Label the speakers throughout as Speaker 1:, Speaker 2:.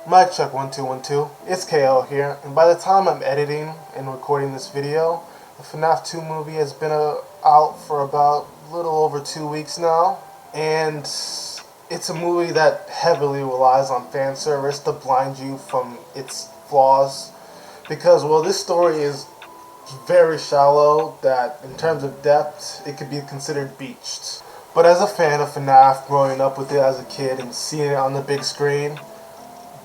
Speaker 1: Mic check 1 2 1 2. It's KO here, and by the time I'm editing and recording this video, the FNAF 2 movie has been out for about a little over 2 weeks now, and it's a movie that heavily relies on fan service to blind you from its flaws. Because, well, this story is very shallow, that in terms of depth, it could be considered beached. But as a fan of FNAF, growing up with it as a kid and seeing it on the big screen,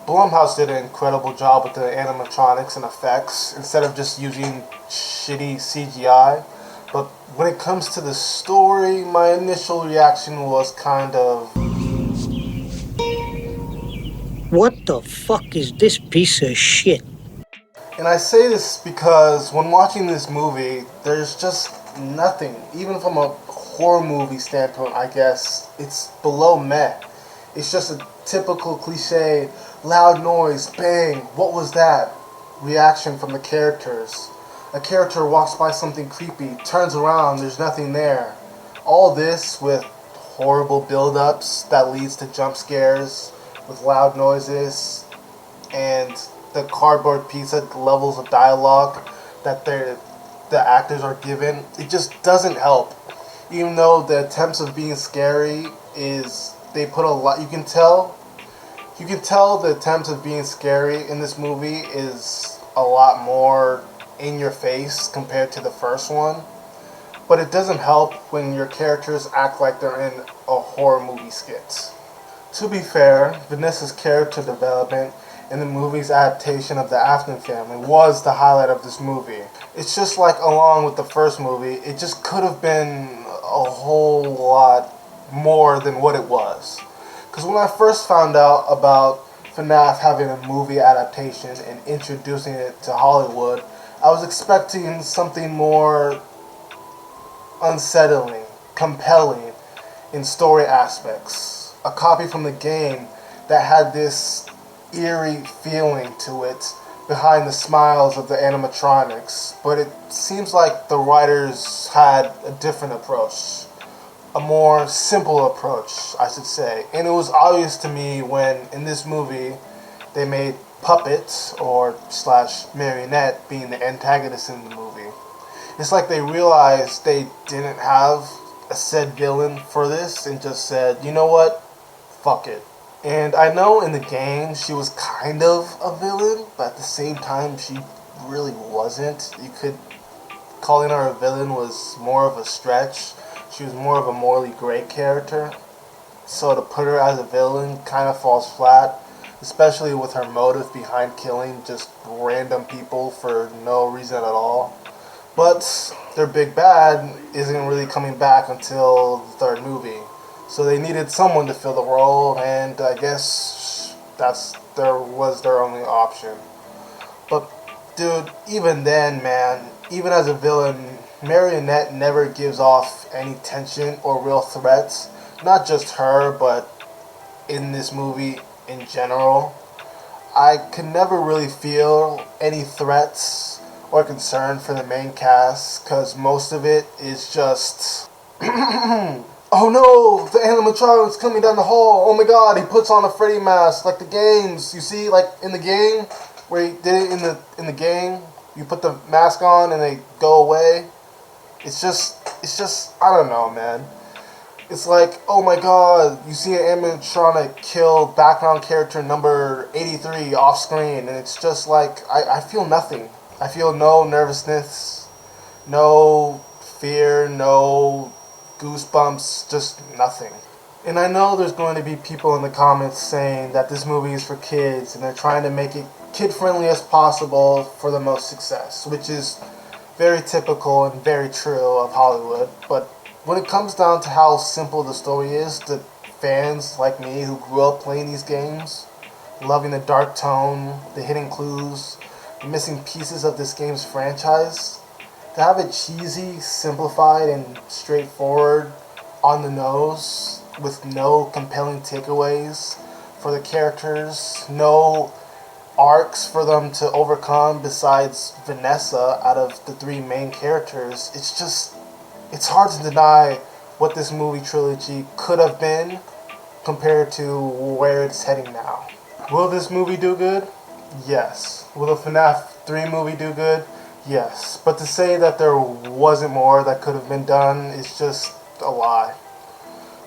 Speaker 1: Blumhouse did an incredible job with the animatronics and effects instead of just using shitty CGI. But when it comes to the story, my initial reaction was kind of,
Speaker 2: What the fuck is this piece of shit?
Speaker 1: and I say this because when watching this movie, there's just nothing. Even from a horror movie standpoint, I guess, it's below meh. It's just a typical cliche, loud noise, bang, what was that? Reaction from the characters. A character walks by something creepy, turns around, there's nothing there. All this with horrible build-ups that leads to jump scares, with loud noises, and the cardboard pizza levels of dialogue that the actors are given. It just doesn't help. Even though the attempts of being scary is, they put a lot, you can tell the attempts of being scary in this movie is a lot more in your face compared to the first one. But it doesn't help when your characters act like they're in a horror movie skit. To be fair, Vanessa's character development in the movie's adaptation of the Afton family was the highlight of this movie. It's just like, along with the first movie, it just could have been a whole lot more than what it was. Because when I first found out about FNAF having a movie adaptation and introducing it to Hollywood, I was expecting something more unsettling, compelling in story aspects. A copy from the game that had this eerie feeling to it behind the smiles of the animatronics. But it seems like the writers had a different approach. A more simple approach, I should say. And it was obvious to me when, in this movie, they made Puppet, or slash Marionette, being the antagonist in the movie. It's like they realized they didn't have a said villain for this and just said, you know what, fuck it. And I know in the game she was kind of a villain, but at the same time she really wasn't. Calling her a villain was more of a stretch. She was more of a morally gray character. So to put her as a villain kind of falls flat, especially with her motive behind killing just random people for no reason at all. But their big bad isn't really coming back until the third movie. So they needed someone to fill the role, and I guess was their only option. But dude, even then, man, even as a villain, Marionette never gives off any tension or real threats. Not just her, but in this movie in general. I could never really feel any threats or concern for the main cast, because most of it is just oh no, the animatronic's coming down the hall. Oh my god, he puts on a Freddy mask like the games. You see, like in the game, where he did it in the game, you put the mask on and they go away. It's just I don't know, man. It's like, oh my god, you see an animatronic kill background character number 83 off screen, and it's just like, I feel nothing. I feel no nervousness, no fear, no goosebumps, just nothing. And I know there's going to be people in the comments saying that this movie is for kids and they're trying to make it kid-friendly as possible for the most success, which is very typical and very true of Hollywood. But when it comes down to how simple the story is, the fans like me who grew up playing these games, loving the dark tone, the hidden clues, the missing pieces of this game's franchise, to have it cheesy, simplified, and straightforward, on the nose, with no compelling takeaways for the characters, no arcs for them to overcome besides Vanessa out of the three main characters, it's hard to deny what this movie trilogy could have been compared to where it's heading now. Will this movie do good? Yes. Will the FNAF 3 movie do good? Yes. But to say that there wasn't more that could have been done is just a lie.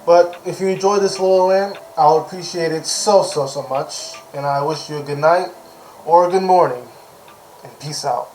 Speaker 1: But if you enjoyed this little rant, I'll appreciate it so much. And I wish you a good night or a good morning. And peace out.